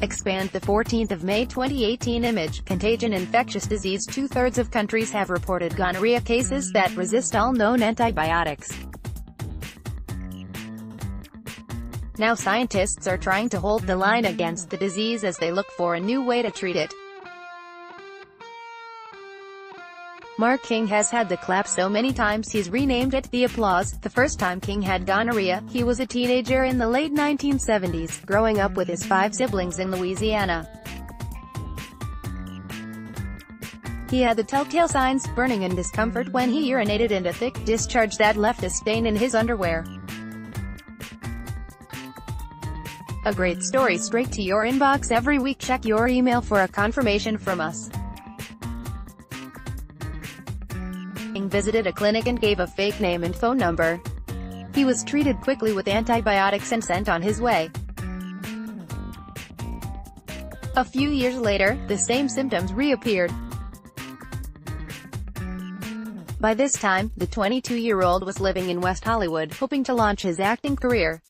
Expand the 14th of May 2018 image. Contagion Infectious disease. 2/3 of countries have reported gonorrhea cases that resist all known antibiotics. Now scientists are trying to hold the line against the disease as they look for a new way to treat it. Mark King has had the clap so many times he's renamed it the applause. The first time King had gonorrhea, he was a teenager in the late 1970s, growing up with his 5 siblings in Louisiana. He had the telltale signs, burning and discomfort when he urinated, and a thick discharge that left a stain in his underwear. A great story straight to your inbox every week. Check your email for a confirmation from us. King visited a clinic and gave a fake name and phone number. He was treated quickly with antibiotics and sent on his way. A few years later, the same symptoms reappeared. By this time, the 22-year-old was living in West Hollywood, hoping to launch his acting career.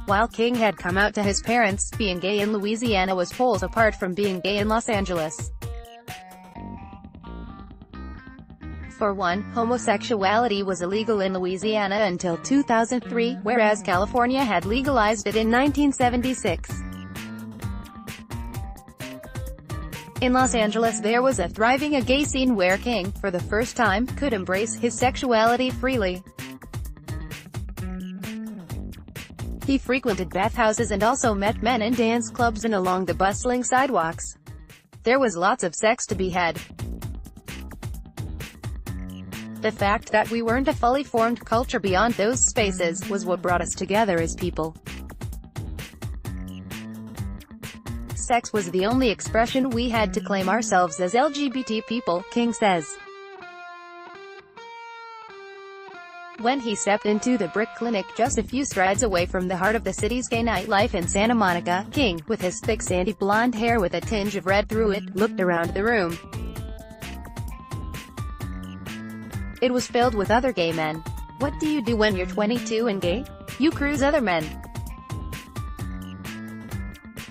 While King had come out to his parents, being gay in Louisiana was poles apart from being gay in Los Angeles. For one, homosexuality was illegal in Louisiana until 2003, whereas California had legalized it in 1976. In Los Angeles there was a thriving gay scene where King, for the first time, could embrace his sexuality freely. He frequented bathhouses and also met men in dance clubs and along the bustling sidewalks. There was lots of sex to be had. The fact that we weren't a fully formed culture beyond those spaces was what brought us together as people. Sex was the only expression we had to claim ourselves as LGBT people, King says. When he stepped into the Brick Clinic just a few strides away from the heart of the city's gay nightlife in Santa Monica, King, with his thick sandy blonde hair with a tinge of red through it, looked around the room. It was filled with other gay men. What do you do when you're 22 and gay? You cruise other men.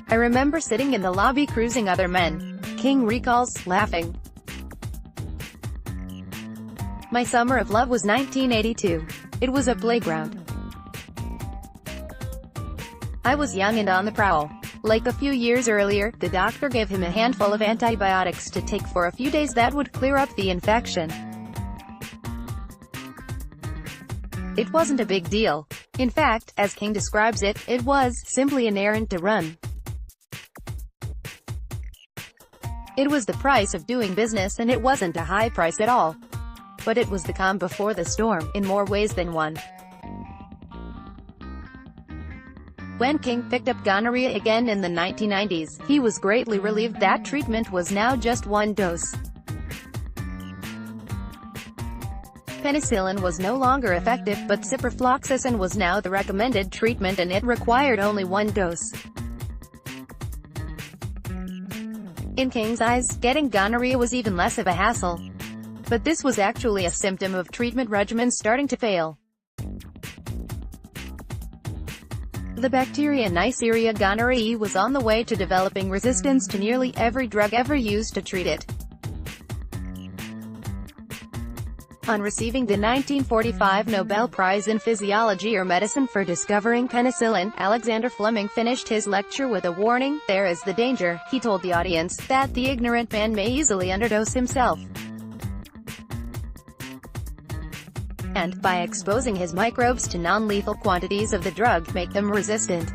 I remember sitting in the lobby cruising other men, King recalls, laughing. My summer of love was 1982. It was a playground. I was young and on the prowl. Like a few years earlier, the doctor gave him a handful of antibiotics to take for a few days that would clear up the infection. It wasn't a big deal. In fact, as King describes it, it was simply an errand to run. It was the price of doing business, and it wasn't a high price at all. But it was the calm before the storm, in more ways than one. When King picked up gonorrhea again in the 1990s, he was greatly relieved that treatment was now just one dose. Penicillin was no longer effective, but ciprofloxacin was now the recommended treatment, and it required only one dose. In King's eyes, getting gonorrhea was even less of a hassle. But this was actually a symptom of treatment regimens starting to fail. The bacteria Neisseria gonorrhoeae was on the way to developing resistance to nearly every drug ever used to treat it. On receiving the 1945 Nobel Prize in Physiology or Medicine for discovering penicillin, Alexander Fleming finished his lecture with a warning: "There is the danger," he told the audience, "that the ignorant man may easily underdose himself. And, by exposing his microbes to non-lethal quantities of the drug, make them resistant."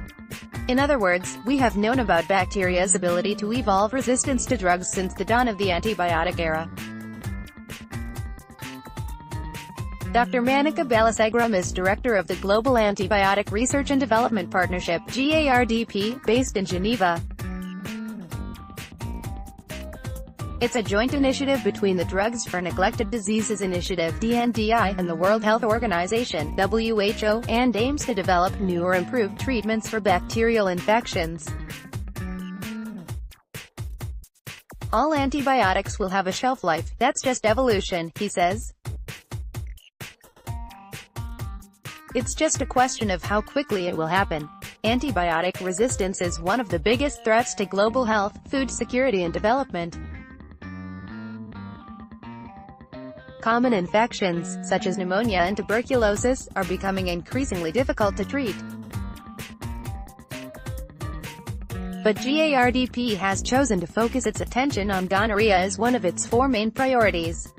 In other words, we have known about bacteria's ability to evolve resistance to drugs since the dawn of the antibiotic era. Dr. Manika Balasegram is director of the Global Antibiotic Research and Development Partnership, GARDP, based in Geneva. It's a joint initiative between the Drugs for Neglected Diseases Initiative, DNDi, and the World Health Organization, WHO, and aims to develop new or improved treatments for bacterial infections. All antibiotics will have a shelf life. That's just evolution, he says. It's just a question of how quickly it will happen. Antibiotic resistance is one of the biggest threats to global health, food security and development. Common infections, such as pneumonia and tuberculosis, are becoming increasingly difficult to treat. But GARDP has chosen to focus its attention on gonorrhea as one of its 4 main priorities.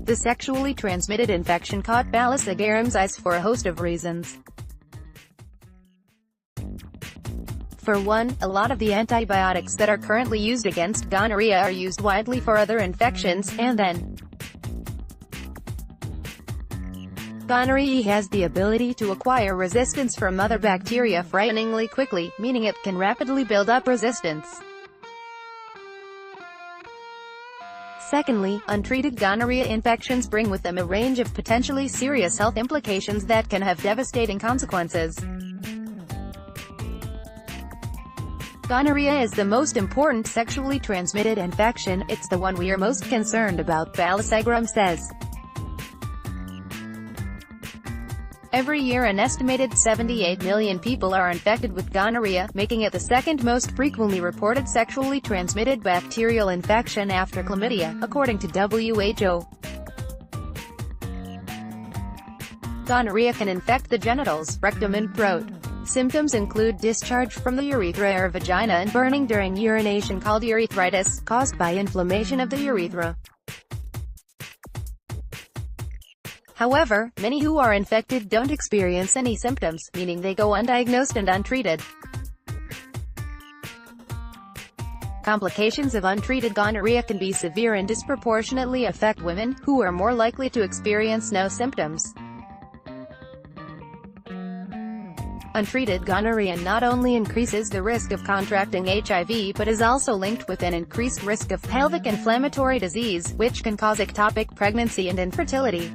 The sexually transmitted infection caught Ballus agarum's eyes for a host of reasons. For one, a lot of the antibiotics that are currently used against gonorrhea are used widely for other infections, and then gonorrhea has the ability to acquire resistance from other bacteria frighteningly quickly, meaning it can rapidly build up resistance. Secondly, untreated gonorrhea infections bring with them a range of potentially serious health implications that can have devastating consequences. Gonorrhea is the most important sexually transmitted infection. It's the one we are most concerned about, Ballus agarum says. Every year an estimated 78 million people are infected with gonorrhea, making it the second most frequently reported sexually transmitted bacterial infection after chlamydia, according to WHO. Gonorrhea can infect the genitals, rectum and throat. Symptoms include discharge from the urethra or vagina and burning during urination called urethritis, caused by inflammation of the urethra. However, many who are infected don't experience any symptoms, meaning they go undiagnosed and untreated. Complications of untreated gonorrhea can be severe and disproportionately affect women, who are more likely to experience no symptoms. Untreated gonorrhea not only increases the risk of contracting HIV but is also linked with an increased risk of pelvic inflammatory disease, which can cause ectopic pregnancy and infertility.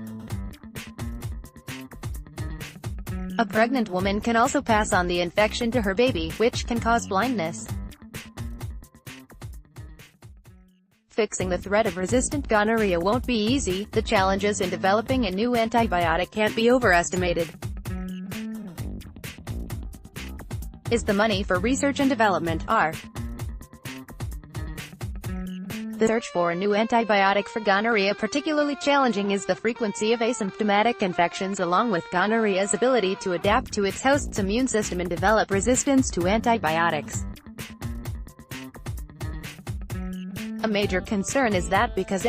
A pregnant woman can also pass on the infection to her baby, which can cause blindness. Fixing the threat of resistant gonorrhea won't be easy. The challenges in developing a new antibiotic can't be overestimated. Is the money for research and development, The search for a new antibiotic for gonorrhea. Particularly challenging is the frequency of asymptomatic infections along with gonorrhea's ability to adapt to its host's immune system and develop resistance to antibiotics. A major concern is that because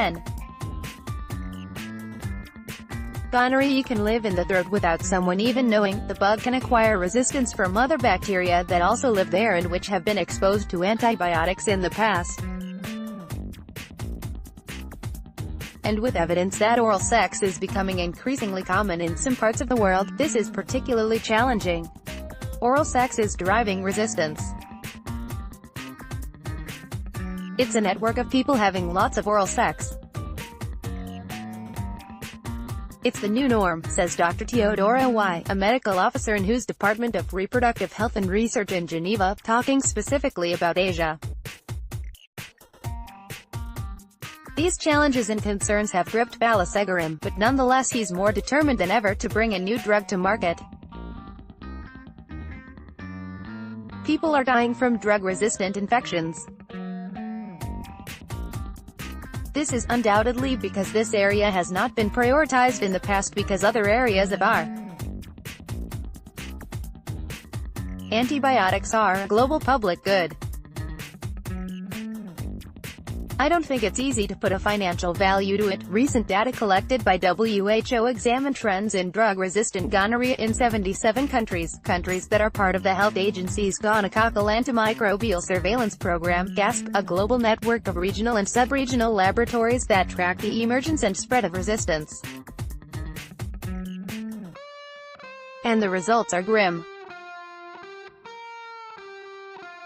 gonorrhea can live in the throat without someone even knowing, the bug can acquire resistance from other bacteria that also live there and which have been exposed to antibiotics in the past. And with evidence that oral sex is becoming increasingly common in some parts of the world, this is particularly challenging. Oral sex is driving resistance. It's a network of people having lots of oral sex. It's the new norm, says Dr. Teodora Y., a medical officer in WHO's Department of Reproductive Health and Research in Geneva, talking specifically about Asia. These challenges and concerns have gripped Ballus agarum, but nonetheless he's more determined than ever to bring a new drug to market. People are dying from drug-resistant infections. This is undoubtedly because this area has not been prioritized in the past because other areas are. Antibiotics are a global public good. I don't think it's easy to put a financial value to it. Recent data collected by WHO examined trends in drug-resistant gonorrhea in 77 countries that are part of the health agency's gonococcal antimicrobial surveillance program, GASP, a global network of regional and sub-regional laboratories that track the emergence and spread of resistance. And the results are grim.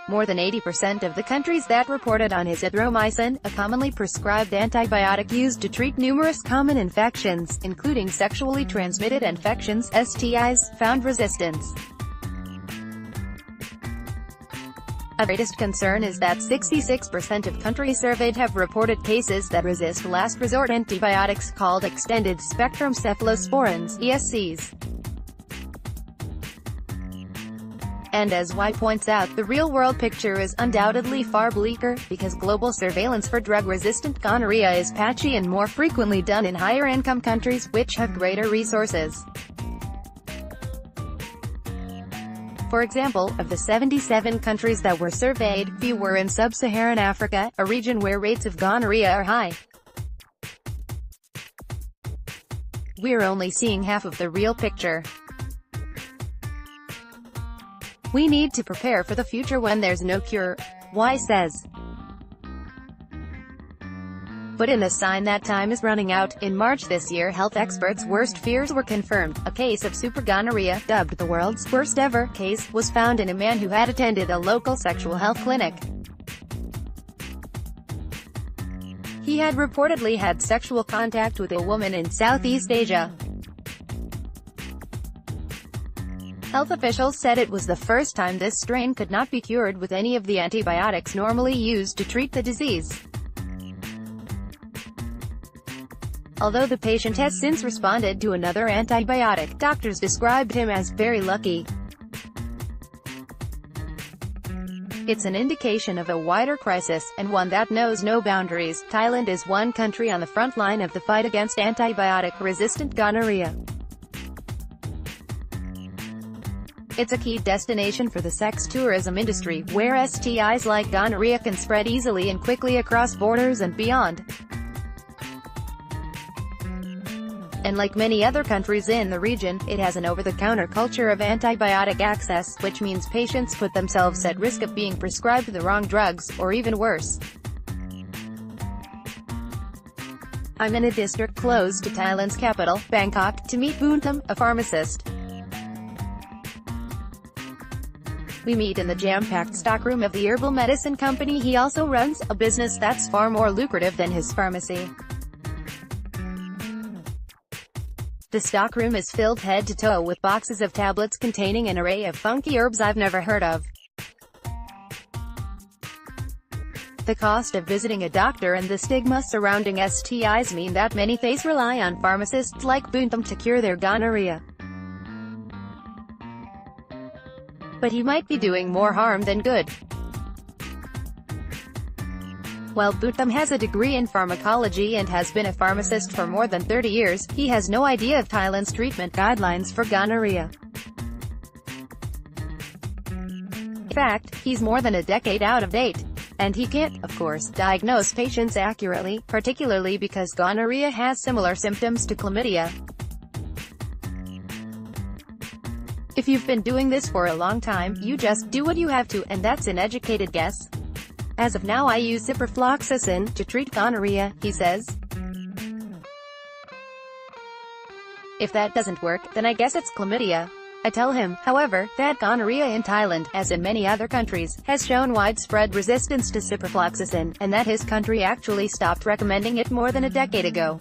More than 80% of the countries that reported on azithromycin, a commonly prescribed antibiotic used to treat numerous common infections, including sexually transmitted infections, STIs, found resistance. A greatest concern is that 66% of countries surveyed have reported cases that resist last resort antibiotics called extended-spectrum cephalosporins, ESCs. And as Y points out, the real-world picture is undoubtedly far bleaker, because global surveillance for drug-resistant gonorrhea is patchy and more frequently done in higher-income countries, which have greater resources. For example, of the 77 countries that were surveyed, few were in sub-Saharan Africa, a region where rates of gonorrhea are high. We're only seeing half of the real picture. We need to prepare for the future when there's no cure, Y says. But in a sign that time is running out, in March this year health experts' worst fears were confirmed. A case of super gonorrhea, dubbed the world's worst ever case, was found in a man who had attended a local sexual health clinic. He had reportedly had sexual contact with a woman in Southeast Asia. Health officials said it was the first time this strain could not be cured with any of the antibiotics normally used to treat the disease. Although the patient has since responded to another antibiotic, doctors described him as very lucky. It's an indication of a wider crisis, and one that knows no boundaries. Thailand is one country on the front line of the fight against antibiotic-resistant gonorrhea. It's a key destination for the sex tourism industry, where STIs like gonorrhea can spread easily and quickly across borders and beyond. And like many other countries in the region, it has an over-the-counter culture of antibiotic access, which means patients put themselves at risk of being prescribed the wrong drugs, or even worse. I'm in a district close to Thailand's capital, Bangkok, to meet Buntam, a pharmacist. We meet in the jam-packed stockroom of the herbal medicine company he also runs, a business that's far more lucrative than his pharmacy. The stockroom is filled head to toe with boxes of tablets containing an array of funky herbs I've never heard of. The cost of visiting a doctor and the stigma surrounding STIs mean that many face rely on pharmacists like Buntam to cure their gonorrhea. But he might be doing more harm than good. While Buntam has a degree in pharmacology and has been a pharmacist for more than 30 years, he has no idea of Thailand's treatment guidelines for gonorrhea. In fact, he's more than a decade out of date. And he can't, of course, diagnose patients accurately, particularly because gonorrhea has similar symptoms to chlamydia. If you've been doing this for a long time, you just do what you have to, and that's an educated guess. As of now I use ciprofloxacin to treat gonorrhea, he says. If that doesn't work, then I guess it's chlamydia. I tell him, however, that gonorrhea in Thailand, as in many other countries, has shown widespread resistance to ciprofloxacin, and that his country actually stopped recommending it more than a decade ago.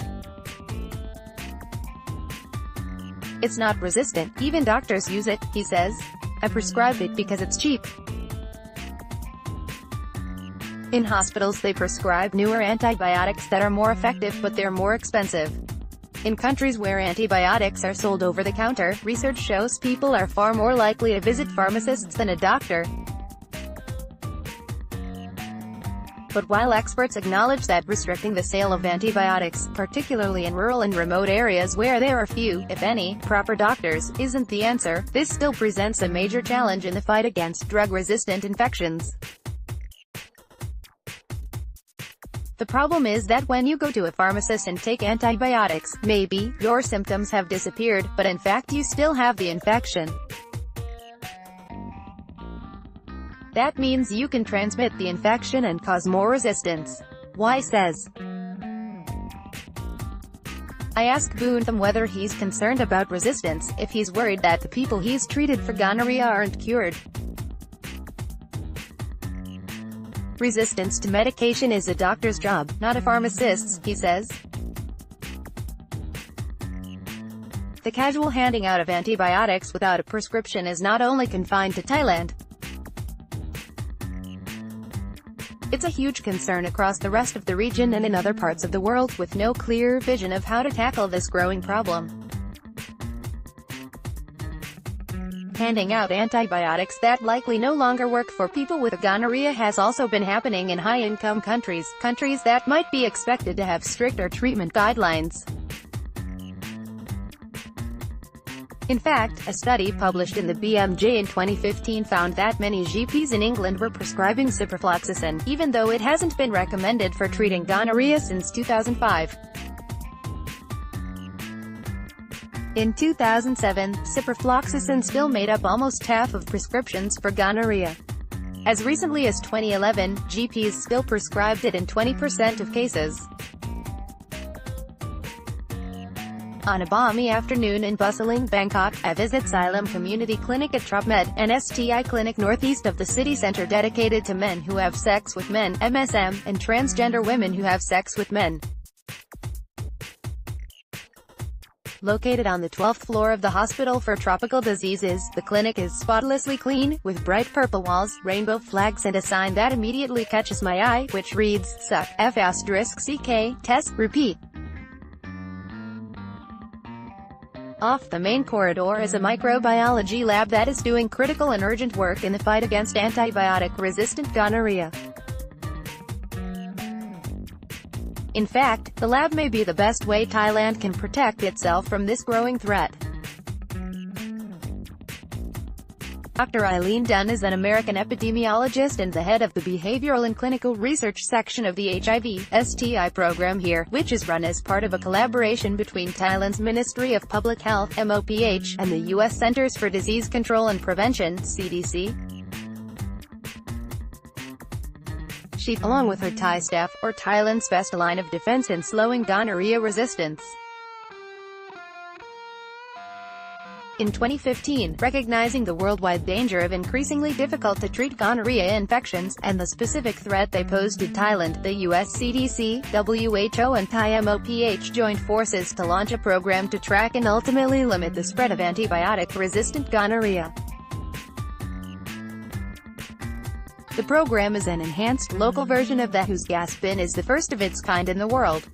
It's not resistant, even doctors use it, he says. I prescribe it because it's cheap. In hospitals they prescribe newer antibiotics that are more effective, but they're more expensive. In countries where antibiotics are sold over the counter, research shows people are far more likely to visit pharmacists than a doctor. But while experts acknowledge that restricting the sale of antibiotics, particularly in rural and remote areas where there are few, if any, proper doctors, isn't the answer, this still presents a major challenge in the fight against drug-resistant infections. The problem is that when you go to a pharmacist and take antibiotics, maybe your symptoms have disappeared, but in fact you still have the infection. That means you can transmit the infection and cause more resistance, Y says. I asked Buntam whether he's concerned about resistance, if he's worried that the people he's treated for gonorrhea aren't cured. Resistance to medication is a doctor's job, not a pharmacist's, he says. The casual handing out of antibiotics without a prescription is not only confined to Thailand. It's a huge concern across the rest of the region and in other parts of the world, with no clear vision of how to tackle this growing problem. handing out antibiotics that likely no longer work for people with gonorrhea has also been happening in high-income countries, countries that might be expected to have stricter treatment guidelines. In fact, a study published in the BMJ in 2015 found that many GPs in England were prescribing ciprofloxacin, even though it hasn't been recommended for treating gonorrhea since 2005. In 2007, ciprofloxacin still made up almost half of prescriptions for gonorrhea. As recently as 2011, GPs still prescribed it in 20% of cases. On a balmy afternoon in bustling Bangkok, I visit Xylem Community Clinic at TropMed, an STI clinic northeast of the city center dedicated to men who have sex with men, MSM, and transgender women who have sex with men. Located on the 12th floor of the Hospital for Tropical Diseases, the clinic is spotlessly clean, with bright purple walls, rainbow flags and a sign that immediately catches my eye, which reads, "Suck, F***CK, test, repeat." Off the main corridor is a microbiology lab that is doing critical and urgent work in the fight against antibiotic-resistant gonorrhea. In fact, the lab may be the best way Thailand can protect itself from this growing threat. Dr. Eileen Dunn is an American epidemiologist and the head of the Behavioral and Clinical Research section of the HIV/STI program here, which is run as part of a collaboration between Thailand's Ministry of Public Health (MOPH) and the U.S. Centers for Disease Control and Prevention (CDC). She, along with her Thai staff, are Thailand's best line of defense in slowing gonorrhea resistance. In 2015, recognizing the worldwide danger of increasingly difficult-to-treat gonorrhea infections, and the specific threat they pose to Thailand, the US CDC, WHO and Thai MOPH joined forces to launch a program to track and ultimately limit the spread of antibiotic-resistant gonorrhea. The program is an enhanced local version of the WHO's gas bin is the first of its kind in the world.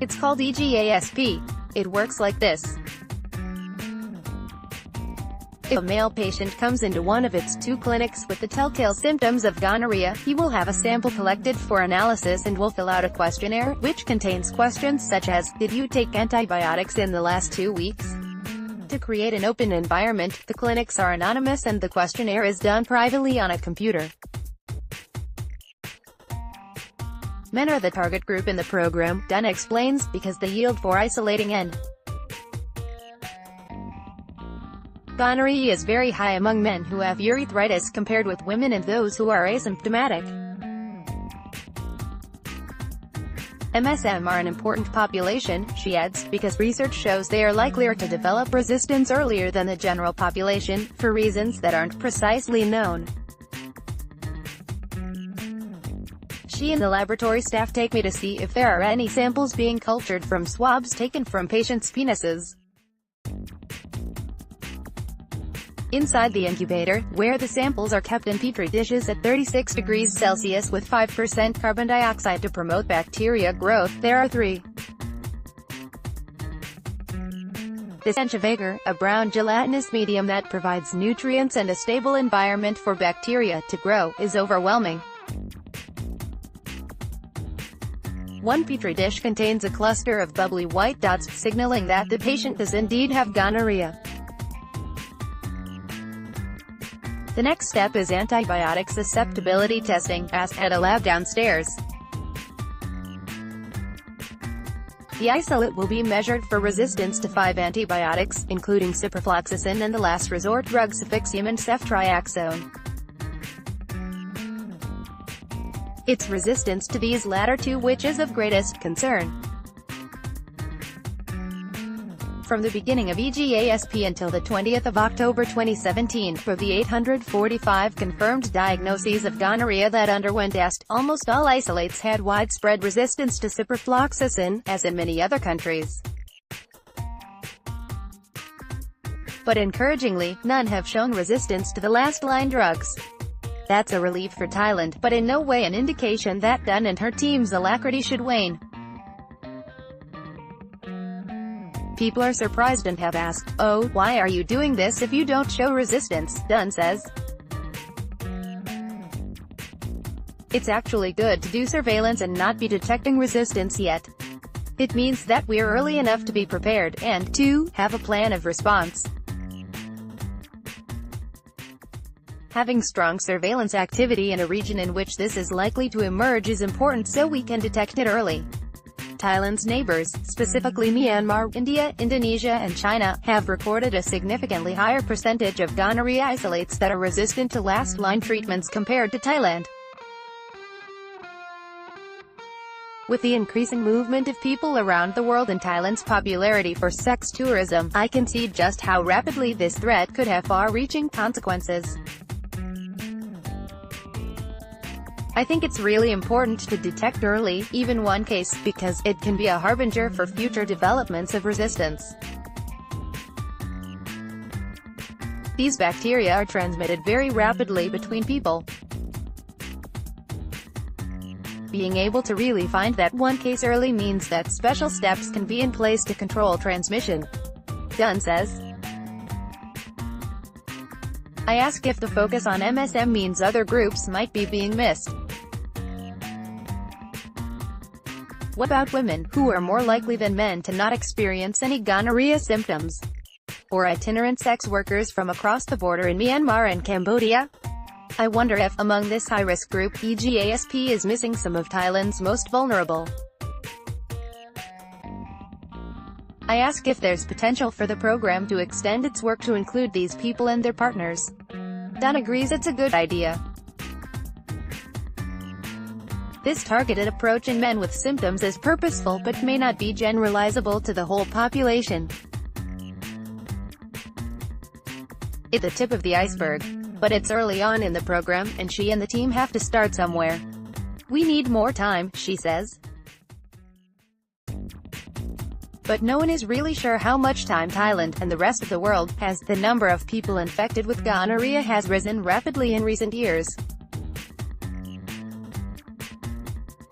It's called EGASP. It works like this. If a male patient comes into one of its two clinics with the telltale symptoms of gonorrhea, he will have a sample collected for analysis and will fill out a questionnaire, which contains questions such as, "Did you take antibiotics in the last 2 weeks?" To create an open environment, the clinics are anonymous and the questionnaire is done privately on a computer. Men are the target group in the program, Dunn explains, because they yield for isolating N. Gonorrhea is very high among men who have urethritis compared with women and those who are asymptomatic. MSM are an important population, she adds, because research shows they are likelier to develop resistance earlier than the general population, for reasons that aren't precisely known. She and the laboratory staff take me to see if there are any samples being cultured from swabs taken from patients' penises. Inside the incubator, where the samples are kept in petri dishes at 36 degrees Celsius with 5% carbon dioxide to promote bacteria growth, there are 3. The stench of agar, a brown gelatinous medium that provides nutrients and a stable environment for bacteria to grow, is overwhelming. One petri dish contains a cluster of bubbly white dots, signaling that the patient does indeed have gonorrhea. The next step is antibiotic susceptibility testing, as at a lab downstairs. The isolate will be measured for resistance to 5 antibiotics, including ciprofloxacin and the last resort drugs Cefixime and ceftriaxone. It's resistance to these latter two which is of greatest concern. From the beginning of EGASP until the 20th of October 2017, for the 845 confirmed diagnoses of gonorrhea that underwent test, almost all isolates had widespread resistance to ciprofloxacin, as in many other countries. But encouragingly, none have shown resistance to the last-line drugs. That's a relief for Thailand, but in no way an indication that Dunn and her team's alacrity should wane. People are surprised and have asked, "Oh, why are you doing this if you don't show resistance?" Dunn says. It's actually good to do surveillance and not be detecting resistance yet. It means that we're early enough to be prepared, and, 2, have a plan of response. Having strong surveillance activity in a region in which this is likely to emerge is important so we can detect it early. Thailand's neighbors, specifically Myanmar, India, Indonesia and China, have recorded a significantly higher percentage of gonorrhea isolates that are resistant to last-line treatments compared to Thailand. With the increasing movement of people around the world and Thailand's popularity for sex tourism, I can see just how rapidly this threat could have far-reaching consequences. I think it's really important to detect early, even one case, because it can be a harbinger for future developments of resistance. These bacteria are transmitted very rapidly between people. Being able to really find that one case early means that special steps can be in place to control transmission, Dunn says. I ask if the focus on MSM means other groups might be being missed. What about women, who are more likely than men to not experience any gonorrhea symptoms? Or itinerant sex workers from across the border in Myanmar and Cambodia? I wonder if, among this high-risk group, EGASP is missing some of Thailand's most vulnerable. I ask if there's potential for the program to extend its work to include these people and their partners. Dunn agrees it's a good idea. This targeted approach in men with symptoms is purposeful but may not be generalizable to the whole population. It's the tip of the iceberg. But it's early on in the program, and she and the team have to start somewhere. We need more time, she says. But no one is really sure how much time Thailand, and the rest of the world, has. The number of people infected with gonorrhea has risen rapidly in recent years.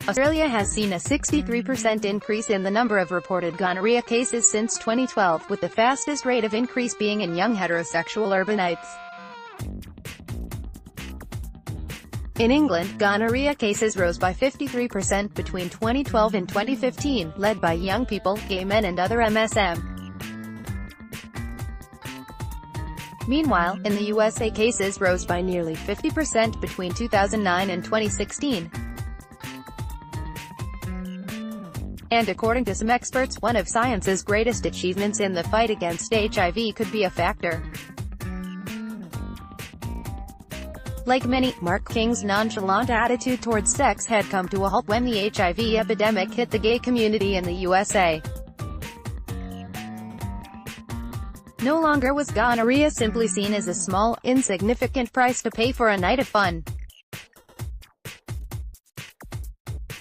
Australia has seen a 63% increase in the number of reported gonorrhea cases since 2012, with the fastest rate of increase being in young heterosexual urbanites. In England, gonorrhea cases rose by 53% between 2012 and 2015, led by young people, gay men and other MSM. Meanwhile, in the USA cases rose by nearly 50% between 2009 and 2016. And according to some experts, one of science's greatest achievements in the fight against HIV could be a factor. Like many, Mark King's nonchalant attitude towards sex had come to a halt when the HIV epidemic hit the gay community in the USA. No longer was gonorrhea simply seen as a small, insignificant price to pay for a night of fun.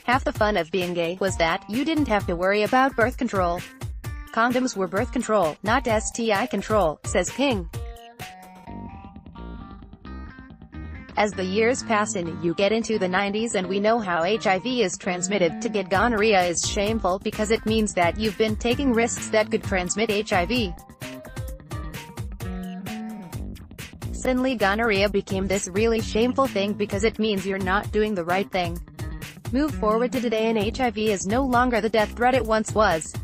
Half the fun of being gay was that you didn't have to worry about birth control. Condoms were birth control, not STI control, says King. As the years pass and you get into the 90s and we know how HIV is transmitted, to get gonorrhea is shameful because it means that you've been taking risks that could transmit HIV. Suddenly gonorrhea became this really shameful thing because it means you're not doing the right thing. Move forward to today and HIV is no longer the death threat it once was.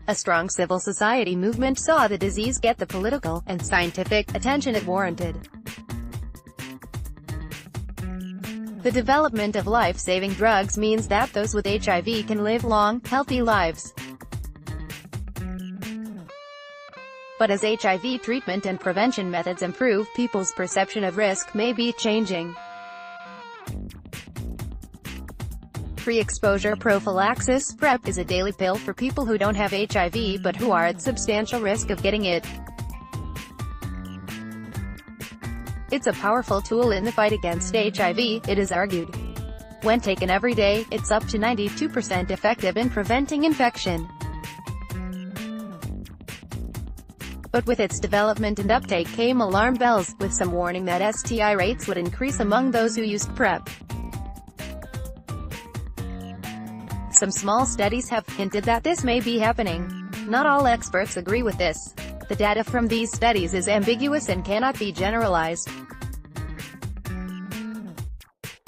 A strong civil society movement saw the disease get the political and scientific attention it warranted. The development of life-saving drugs means that those with HIV can live long, healthy lives. But as HIV treatment and prevention methods improve, people's perception of risk may be changing. Pre-exposure prophylaxis, PrEP, is a daily pill for people who don't have HIV but who are at substantial risk of getting it. It's a powerful tool in the fight against HIV, it is argued. When taken every day, it's up to 92% effective in preventing infection. But with its development and uptake came alarm bells, with some warning that STI rates would increase among those who used PrEP. Some small studies have hinted that this may be happening. Not all experts agree with this. The data from these studies is ambiguous and cannot be generalized.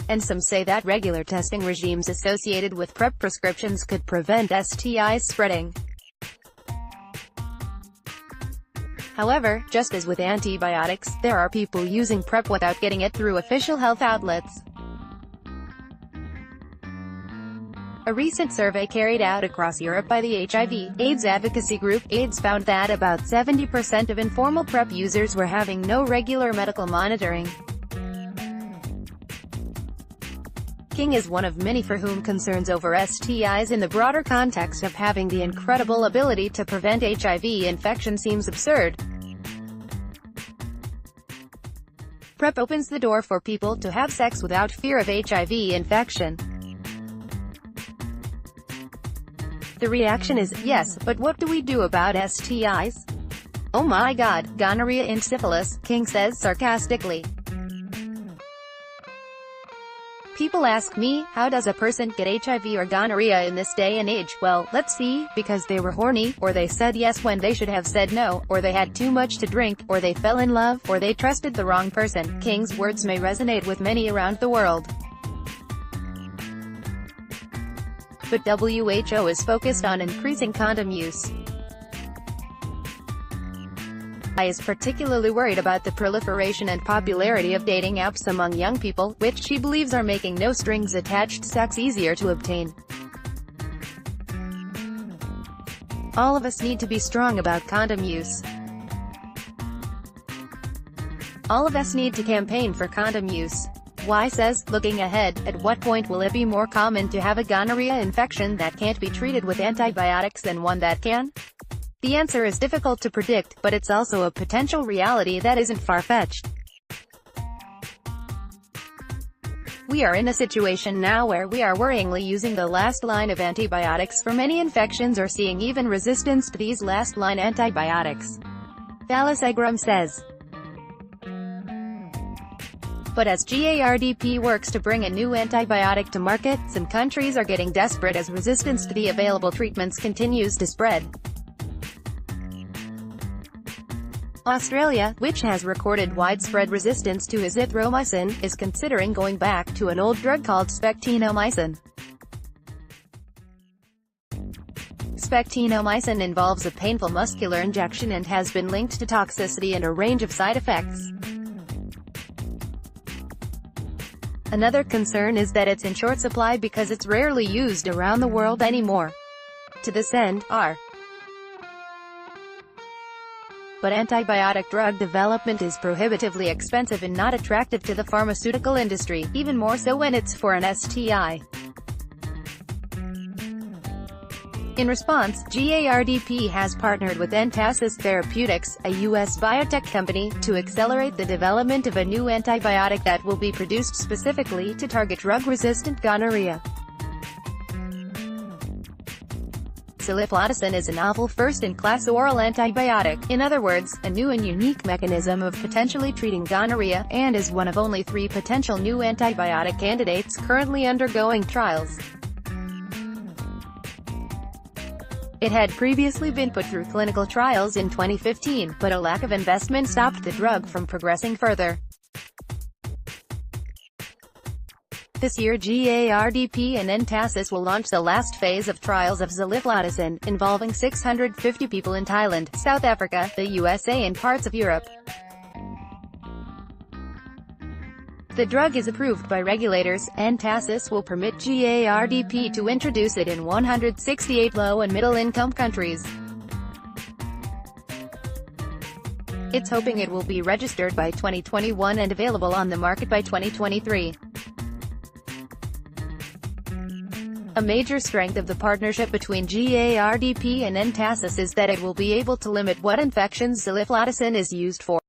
And some say that regular testing regimes associated with PrEP prescriptions could prevent STIs spreading. However, just as with antibiotics, there are people using PrEP without getting it through official health outlets. A recent survey carried out across Europe by the HIV/AIDS advocacy group, AIDS, found that about 70% of informal PrEP users were having no regular medical monitoring. King is one of many for whom concerns over STIs in the broader context of having the incredible ability to prevent HIV infection seems absurd. PrEP opens the door for people to have sex without fear of HIV infection. The reaction is, yes, but what do we do about STIs? Oh my god, gonorrhea and syphilis, King says sarcastically. People ask me, how does a person get HIV or gonorrhea in this day and age? Well, let's see, because they were horny, or they said yes when they should have said no, or they had too much to drink, or they fell in love, or they trusted the wrong person. King's words may resonate with many around the world. But WHO is focused on increasing condom use. I is particularly worried about the proliferation and popularity of dating apps among young people, which she believes are making no-strings-attached sex easier to obtain. All of us need to be strong about condom use. All of us need to campaign for condom use. Y says, looking ahead, at what point will it be more common to have a gonorrhea infection that can't be treated with antibiotics than one that can? The answer is difficult to predict, but it's also a potential reality that isn't far-fetched. We are in a situation now where we are worryingly using the last line of antibiotics for many infections or seeing even resistance to these last-line antibiotics. Dallas Egram says. But as GARDP works to bring a new antibiotic to market, some countries are getting desperate as resistance to the available treatments continues to spread. Australia, which has recorded widespread resistance to azithromycin, is considering going back to an old drug called spectinomycin. Spectinomycin involves a painful muscular injection and has been linked to toxicity and a range of side effects. Another concern is that it's in short supply because it's rarely used around the world anymore. To this end, But antibiotic drug development is prohibitively expensive and not attractive to the pharmaceutical industry, even more so when it's for an STI. In response, GARDP has partnered with Entasis Therapeutics, a U.S. biotech company, to accelerate the development of a new antibiotic that will be produced specifically to target drug-resistant gonorrhea. Suliflodacin is a novel first-in-class oral antibiotic, in other words, a new and unique mechanism of potentially treating gonorrhea, and is one of only 3 potential new antibiotic candidates currently undergoing trials. It had previously been put through clinical trials in 2015, but a lack of investment stopped the drug from progressing further. This year GARDP and Entasis will launch the last phase of trials of suliflodacin, involving 650 people in Thailand, South Africa, the USA and parts of Europe. The drug is approved by regulators. Entasis will permit GARDP to introduce it in 168 low- and middle-income countries. It's hoping it will be registered by 2021 and available on the market by 2023. A major strength of the partnership between GARDP and Entasis is that it will be able to limit what infections suliflodacin is used for.